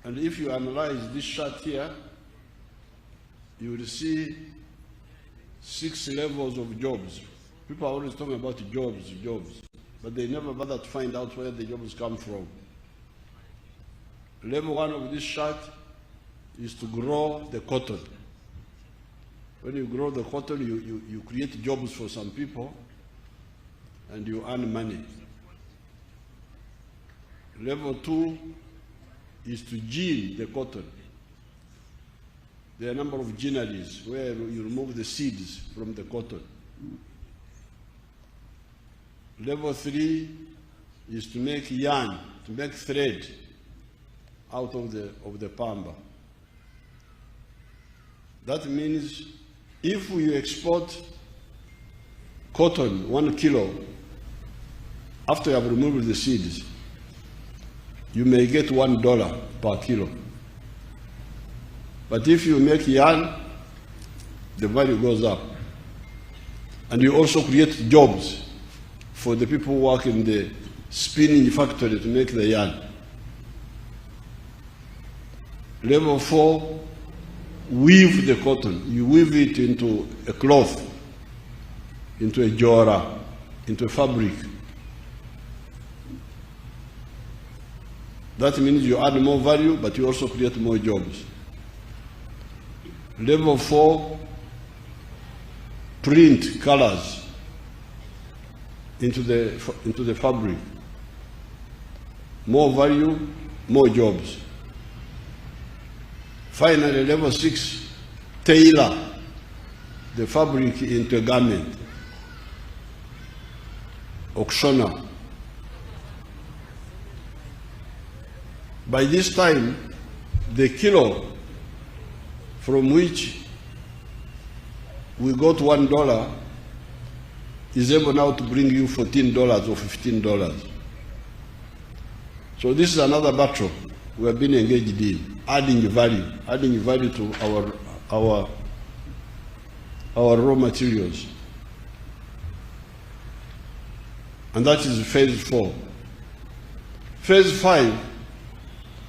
And if you analyze this chart here, you will see 6 levels of jobs. People are always talking about jobs, but they never bother to find out where the jobs come from. Level 1 of this chart is to grow the cotton. When you grow the cotton, you create jobs for some people and you earn money. Level 2 is to gin the cotton. There are a number of ginneries where you remove the seeds from the cotton. Level 3 is to make yarn, to make thread out of the pamba. That means if we export cotton 1 kilo, after you have removed the seeds, you may get $1 per kilo. But if you make yarn, the value goes up. And you also create jobs for the people who work in the spinning factory to make the yarn. Level 4, weave the cotton. You weave it into a cloth, into a jora, into a fabric. That means you add more value, but you also create more jobs. Level 4, print colors into the fabric. More value, more jobs. Finally, level 6, tailor the fabric into a garment. Auctioneer. By this time, the kilo from which we got $1 is able now to bring you $14 or $15. So this is another battle we have been engaged in, adding value to our raw materials. And that is phase 4. Phase 5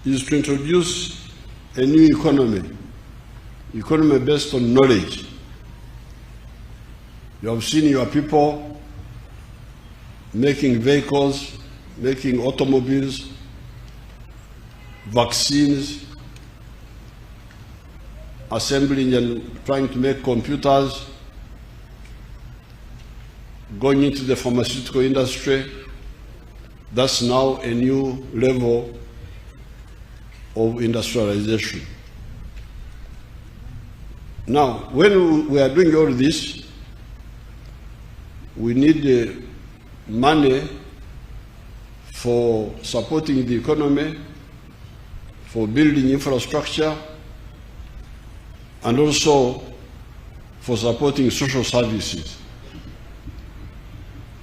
is to introduce a new economy based on knowledge. You have seen your people making vehicles, making automobiles, vaccines, assembling and trying to make computers, going into the pharmaceutical industry. That's now a new level of industrialization. Now, when we are doing all this, we need money for supporting the economy, for building infrastructure, and also for supporting social services,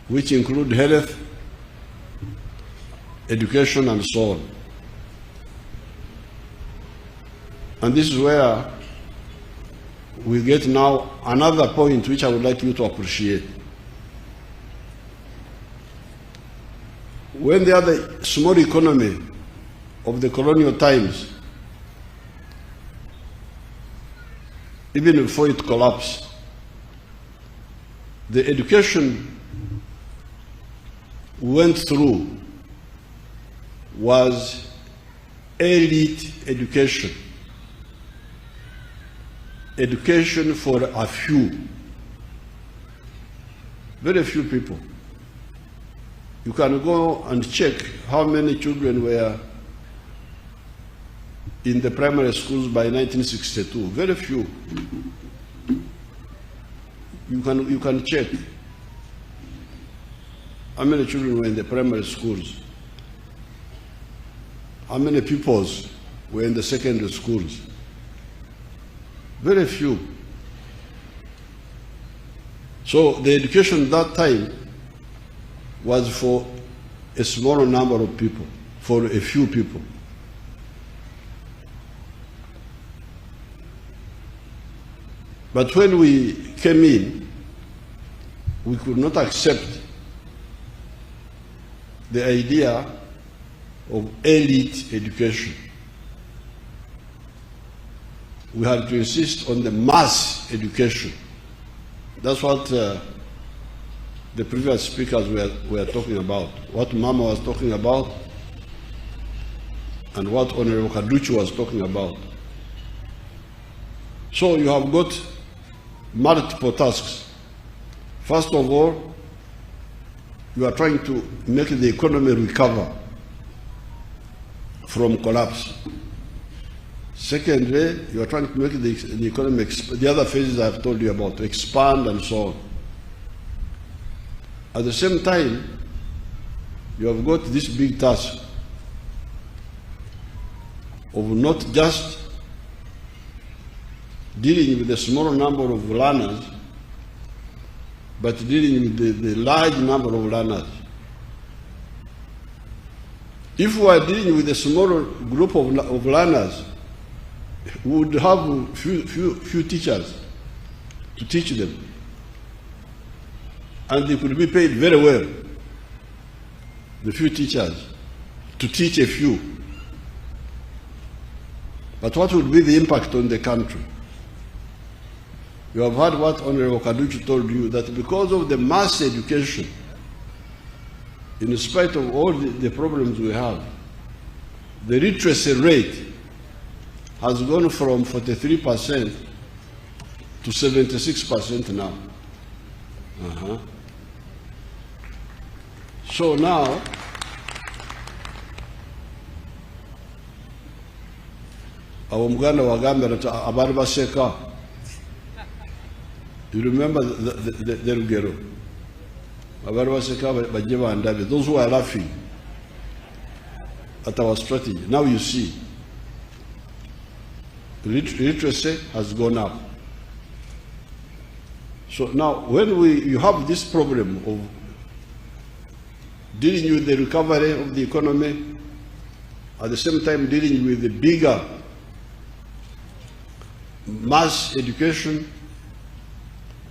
which include health, education, and so on. And this is where we get now another point which I would like you to appreciate. When the other small economy of the colonial times, even before it collapsed, the education went through was elite education. Education for a few, very few people. You can go and check how many children were in the primary schools by 1962. Very few. You can check how many children were in the primary schools, how many pupils were in the secondary schools. Very few. So the education at that time was for a small number of people, for a few people. But when we came in, we could not accept the idea of elite education. we had to insist on the mass education. That's what the previous speakers were talking about, what Mama was talking about, and what Honorable Kaduchi was talking about. So you have got multiple tasks. First of all, you are trying to make the economy recover from collapse. Secondly, you are trying to make the economy, the other phases I've told you about, to expand and so on. At the same time, you have got this big task of not just dealing with a small number of learners, but dealing with the large number of learners. If we are dealing with a small group of learners, we would have few teachers to teach them. And they could be paid very well, the few teachers, to teach a few. But what would be the impact on the country? You have heard what Honorable Kaduchi told you, that because of the mass education, in spite of all the problems we have, the literacy rate has gone from 43% to 76% now. So now, Awamuganda Wagambira abari baseka. You remember the Rugero? Abari baseka bajje bandabe. Those who are laughing at our strategy. Now you see, literacy has gone up. So now, when you have this problem of dealing with the recovery of the economy, at the same time dealing with the bigger mass education,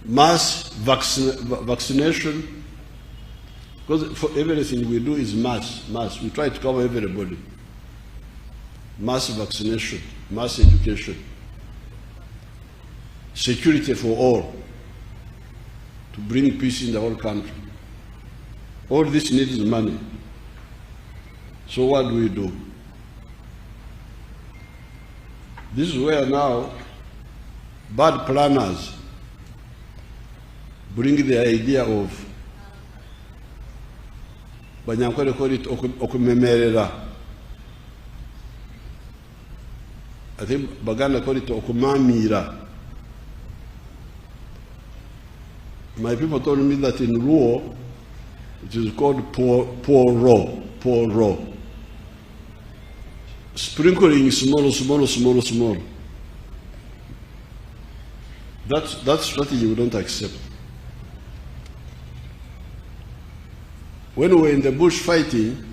mass vaccination, because for everything we do is mass. We try to cover everybody. Mass vaccination, mass education, security for all, to bring peace in the whole country. All this needs money. So what do? This is where now bad planners bring the idea of, Banyankole call it okumemerera. I think Baganda call it okumamira. My people told me that in Luo, it is called poro. Sprinkling small. That strategy we don't accept. When we were in the bush fighting,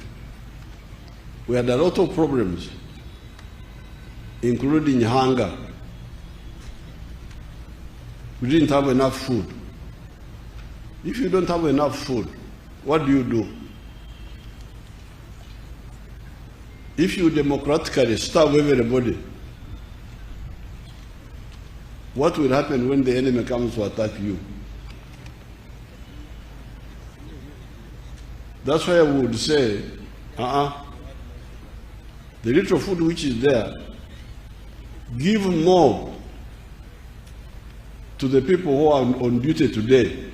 we had a lot of problems, including hunger. We didn't have enough food. If you don't have enough food, what do? If you democratically starve everybody, what will happen when the enemy comes to attack you? That's why I would say, the little food which is there, give more to the people who are on duty today,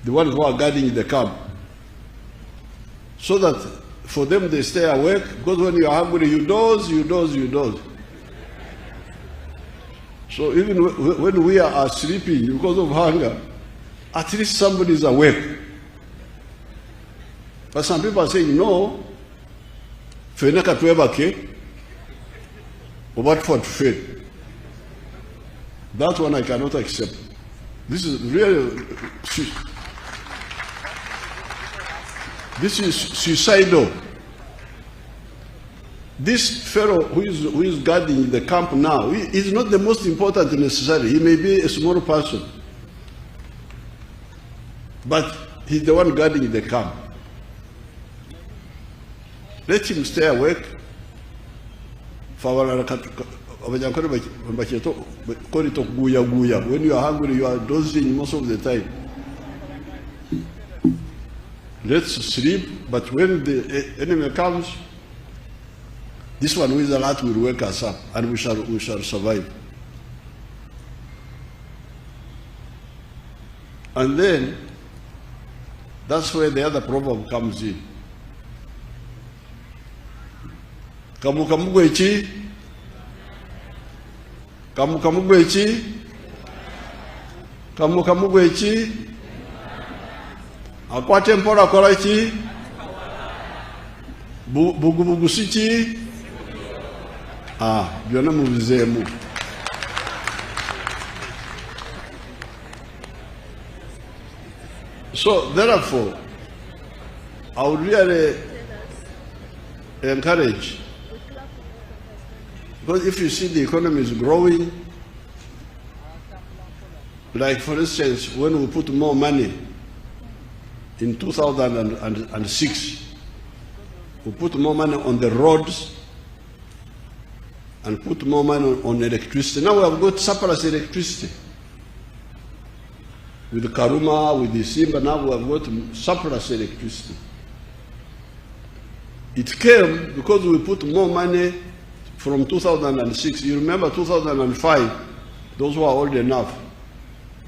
the ones who are guarding the camp, so that for them they stay awake, because when you are hungry, you doze. So even when we are sleeping because of hunger, at least somebody is awake. But some people are saying, no, feneka tuebake, what for to fail. That one I cannot accept. This is really, this is suicidal. This fellow who is guarding the camp now, he is not the most important necessarily. He may be a small person, but he's the one guarding the camp. Let him stay awake. when you are hungry, you are dozing most of the time. Let's sleep, but when the enemy comes, this one with a lot will wake us up, and we shall survive. And then that's where the other proverb comes in. Kamukamugwechi, kamukamugwechi, kamukamugwechi, akwate mpora korachi, bugubugusichi, byona mubizemu. So therefore, I would really encourage, because if you see the economy is growing, like for instance, when we put more money in 2006, we put more money on the roads and put more money on electricity. Now we have got surplus electricity. With the Karuma, with the Simba, now we have got surplus electricity. It came because we put more money from 2006. You remember 2005, those who are old enough.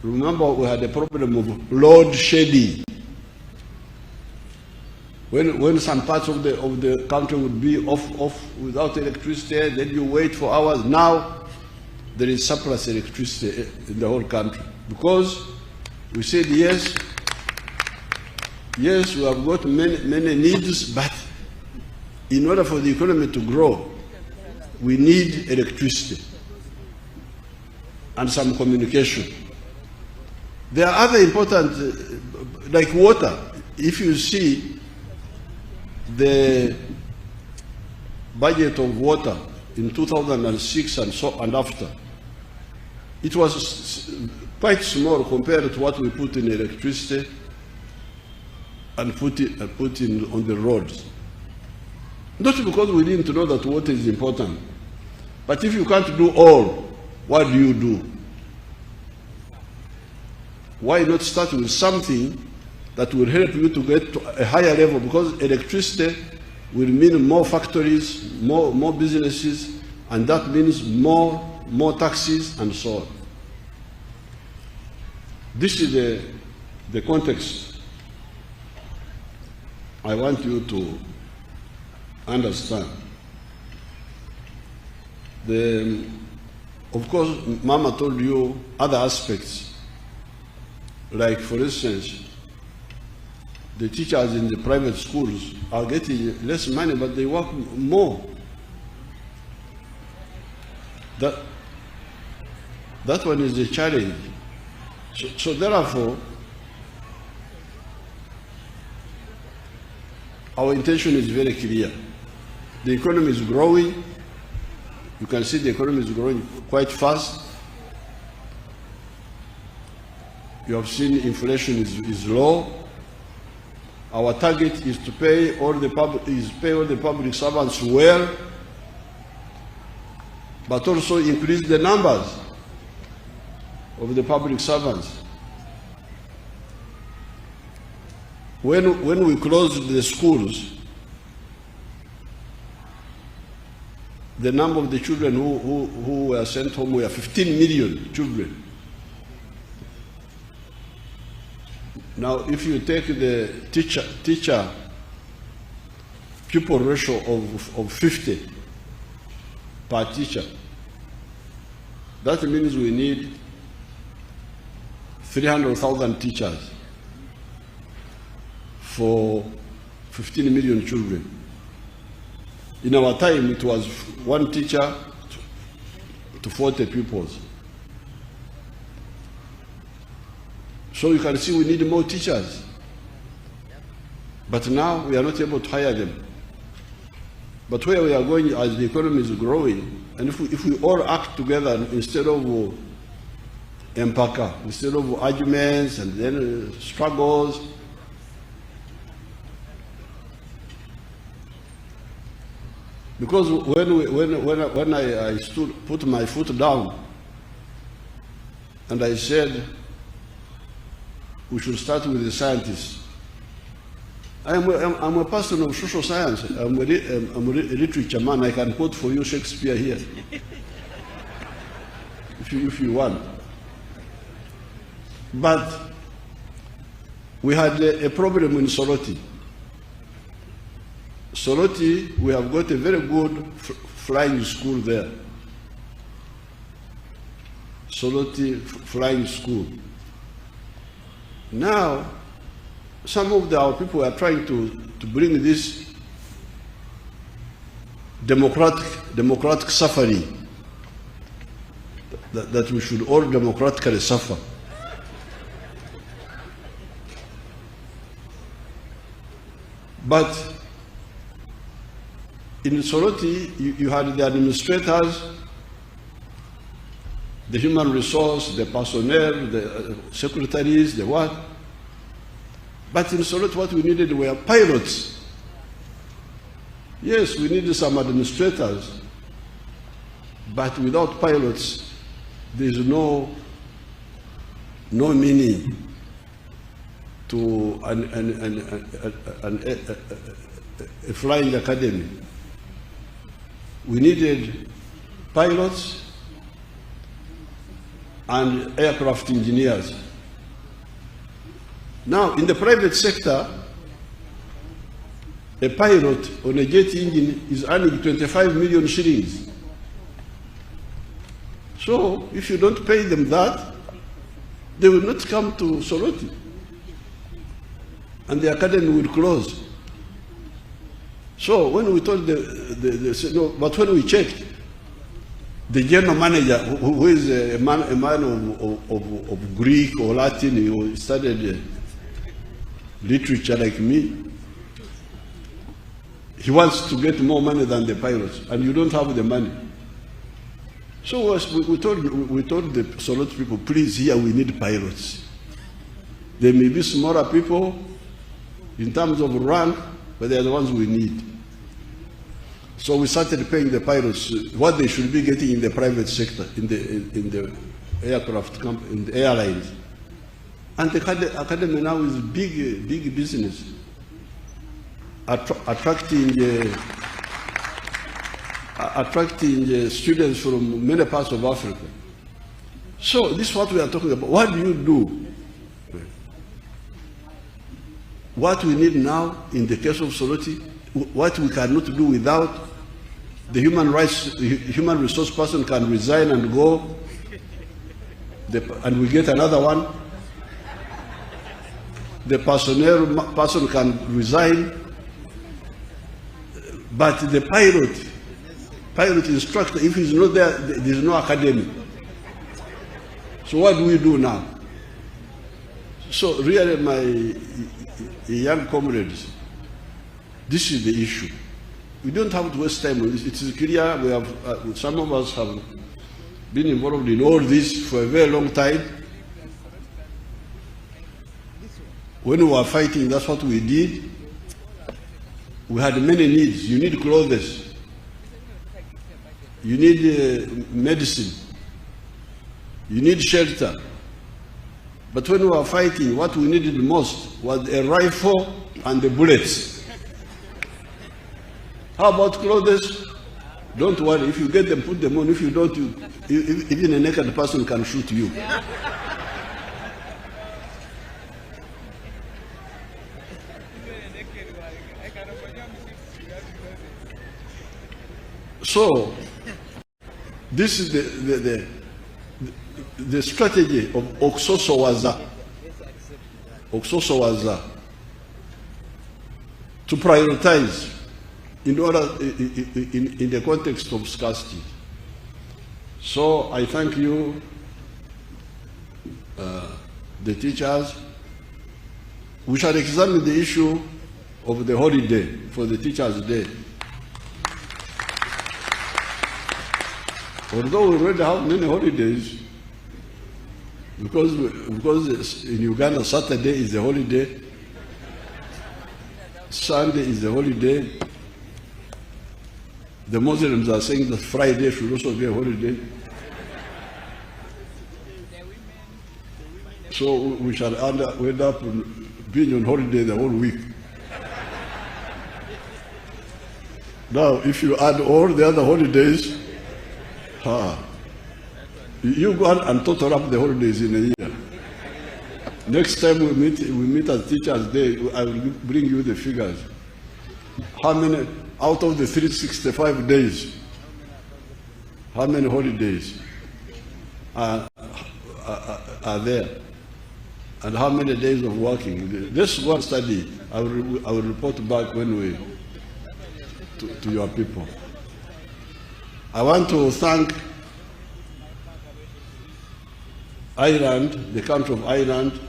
Remember we had a problem of load shedding. When some parts of the country would be off without electricity, then you wait for hours. Now there is surplus electricity in the whole country because we said yes, we have got many needs, but in order for the economy to grow, we need electricity and some communication. There are other important, like water. If you see the budget of water in 2006 and after, it was quite small compared to what we put in electricity and put in on the roads. Not because we didn't know that water is important, but if you can't do all, what do you do? Why not start with something that will help you to get to a higher level? Because electricity will mean more factories, more businesses, and that means more taxes and so on. This is the context I want you to understand. Of course, Mama told you other aspects, like for instance, the teachers in the private schools are getting less money, but they work more. That one is a challenge. So therefore, our intention is very clear. The economy is growing. You can see the economy is growing quite fast. You have seen inflation is low. Our target is to pay all the public servants well, but also increase the numbers of the public servants. When we closed the schools, the number of the children who were sent home were 15 million children. Now, if you take the teacher pupil ratio of 50 per teacher, that means we need 300,000 teachers for 15 million children. In our time, it was one teacher to 40 pupils. So you can see we need more teachers. But now we are not able to hire them. But where we are going as the economy is growing, and if we all act together instead of empaka, instead of arguments and then struggles, Because when I put my foot down, and I said we should start with the scientists. I'm a person of social science. I'm a literature man. I can quote for you Shakespeare here, if you want. But we had a problem in Soroti. Soroti, we have got a very good flying school there. Soroti Flying School. Now, some of our people are trying to bring this democratic suffering, that we should all democratically suffer. But in Soroti, you had the administrators, the human resource, the personnel, the secretaries, the what. But in Soroti, what we needed were pilots. Yes, we needed some administrators, but without pilots, there is no meaning to a flying academy. We needed pilots and aircraft engineers. Now, in the private sector, a pilot on a jet engine is earning 25 million shillings. So, if you don't pay them that, they will not come to Soroti, and the academy will close. So, when we told no, but when we checked, the general manager, who is a man of Greek or Latin, who studied literature like me, he wants to get more money than the pilots, and you don't have the money. So we told the Soroti people, please, here we need pilots. There may be smaller people in terms of rank, but they are the ones we need. So we started paying the pilots what they should be getting in the private sector, in the aircraft company, in the airlines. And the academy now is big business, attracting students from many parts of Africa. So this is what we are talking about. What do you do? What we need now in the case of Soroti, what we cannot do without, the human resource person can resign and go, and we get another one. The personnel person can resign, but the pilot instructor, if he's not there, there's no academy. So what do we do now? So really, my young comrades, this is the issue. We don't have to waste time on this. It is clear we have, some of us have been involved in all this for a very long time. When we were fighting, that's what we did. We had many needs. You need clothes. You need medicine. You need shelter. But when we were fighting, what we needed most was a rifle and the bullets. How about clothes? Don't worry. If you get them, put them on. If you don't, even a naked person can shoot you. So, this is the strategy of Oksosowaza. Oksosowaza. To prioritize in order in the context of scarcity. So I thank you, the teachers. We shall examine the issue of the holiday for the Teachers' Day. Although we already have many holidays, because in Uganda Saturday is a holiday, Sunday is a holiday, The Muslims are saying that Friday should also be a holiday. So we shall end up being on holiday the whole week. Now, if you add all the other holidays, you go on and total up the holidays in a year. Next time we meet as Teachers' Day, I will bring you the figures. How many out of the 365 days? How many holidays are there? And how many days of working? This one study, I will report back when we to your people. I want to thank Ireland, the country of Ireland.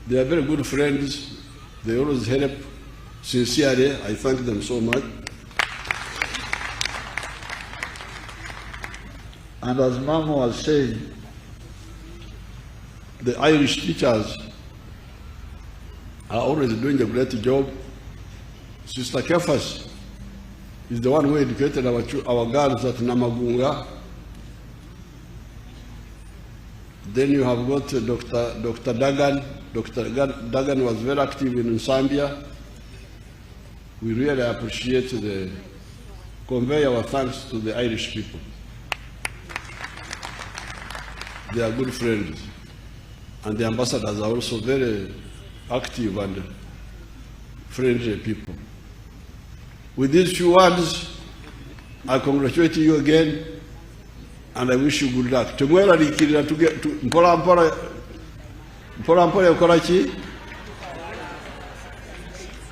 They are very good friends. They always help. Sincerely, I thank them so much. And as Mama was saying, the Irish teachers are always doing a great job. Sister Kefas is the one who educated our girls at Namagunga. Then you have got Dr. Dagan. Dr. Dagan was very active in Zambia. We really appreciate convey our thanks to the Irish people. They are good friends. And the ambassadors are also very active and friendly people. With these few words, I congratulate you again, and I wish you good luck. Tomorrow, Mpola Korachi.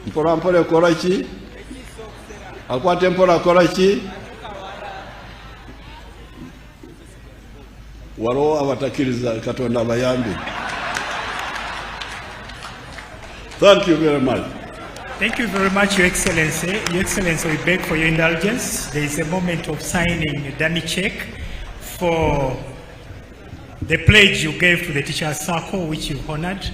Mpola Korachi. Akwate Mpola Korachi. Waro awatakiriza Katonda bayambi. Thank you very much. Thank you very much, Your Excellency. Your Excellency, we beg for your indulgence. There is a moment of signing a dummy check for the pledge you gave to the Teachers' Circle, which you honored.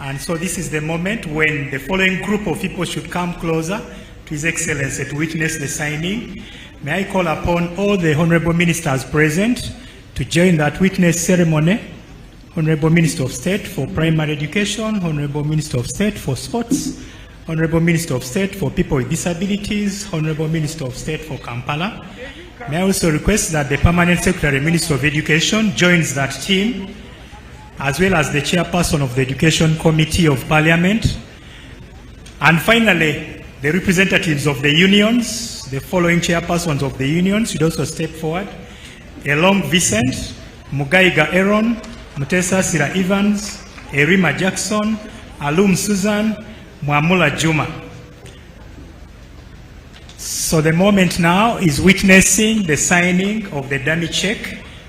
And so this is the moment when the following group of people should come closer to His Excellency to witness the signing. May I call upon all the honorable ministers present to join that witness ceremony. Honorable Minister of State for Primary Education, Honorable Minister of State for Sports, Honorable Minister of State for People with Disabilities, Honorable Minister of State for Kampala. May I also request that the Permanent Secretary, Minister of Education, joins that team, as well as the Chairperson of the Education Committee of Parliament. And finally, the representatives of the unions, the following chairpersons of the unions should also step forward. Elong Vincent, Mugaiga Aaron, Mutesa Sira Evans, Erima Jackson, Alum Susan, Mwamula Juma. So the moment now is witnessing the signing of the dummy check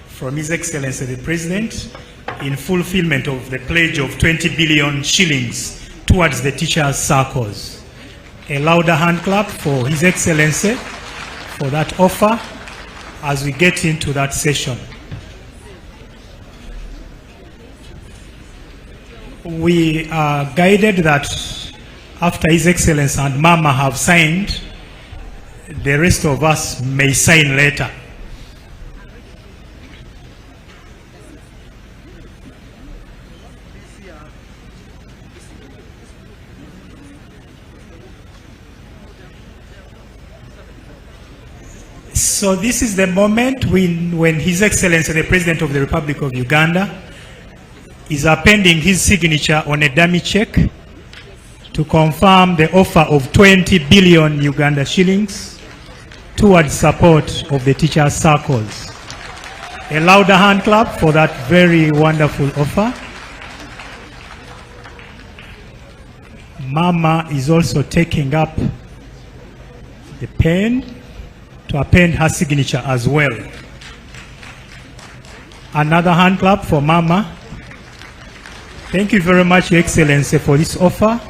from His Excellency the President in fulfillment of the pledge of 20 billion shillings towards the teachers' circles. A louder hand clap for His Excellency for that offer as we get into that session. We are guided that after His Excellency and Mama have signed, the rest of us may sign later. So this is the moment when His Excellency, the President of the Republic of Uganda, is appending his signature on a dummy check to confirm the offer of 20 billion Uganda shillings towards support of the teachers' circles. A louder hand clap for that very wonderful offer. Mama is also taking up the pen to append her signature as well. Another hand clap for Mama. Thank you very much, Your Excellency, for this offer.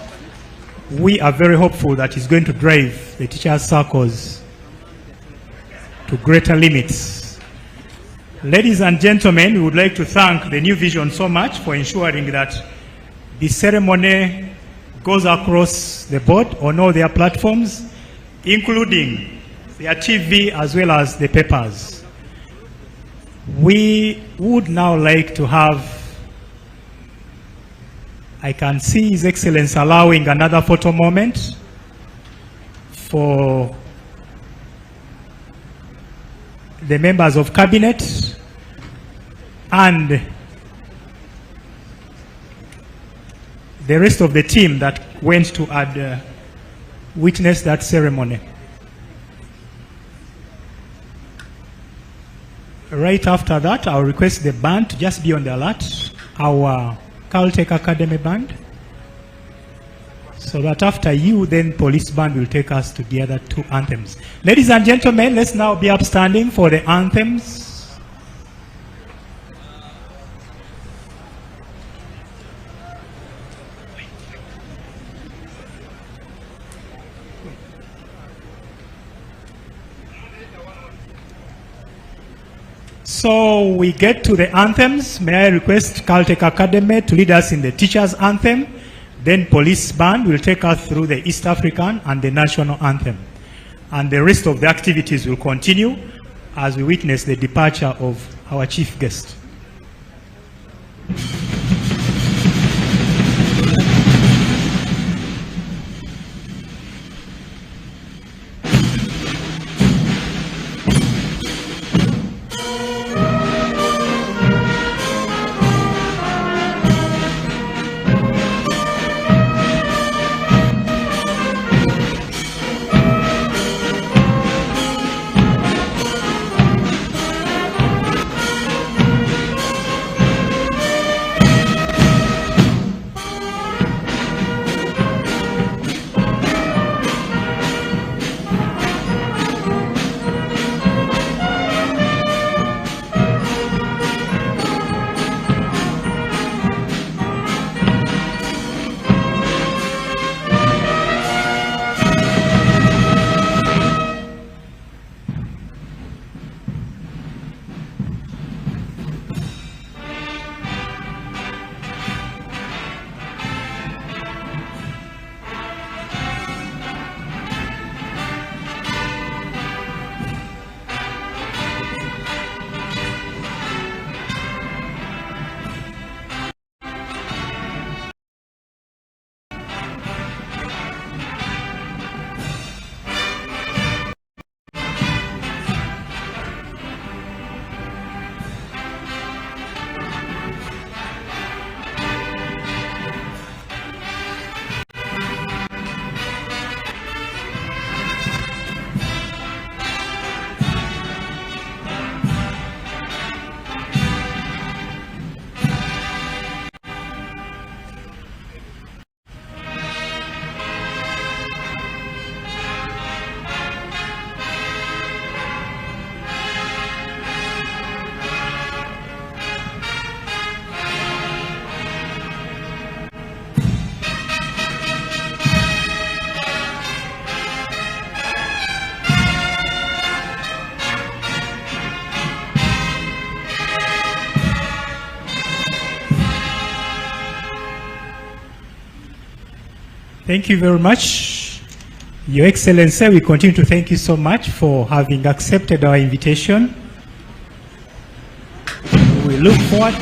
We are very hopeful that it's going to drive the teachers' circles to greater limits. Ladies and gentlemen, we would like to thank the New Vision so much for ensuring that the ceremony goes across the board on all their platforms, including their TV as well as the papers. We would now like to have, I can see His Excellency allowing another photo moment for the members of Cabinet and the rest of the team that went to witness that ceremony. Right after that, I'll request the band to just be on the alert, our Caltech Academy band, so that after you, then police band will take us to the other two anthems. Ladies and gentlemen, let's now be upstanding for the anthems. So we get to the anthems. May I request Caltech Academy to lead us in the teacher's anthem. Then police band will take us through the East African and the national anthem. And the rest of the activities will continue as we witness the departure of our chief guest. Thank you very much, Your Excellency. We continue to thank you so much for having accepted our invitation. We look forward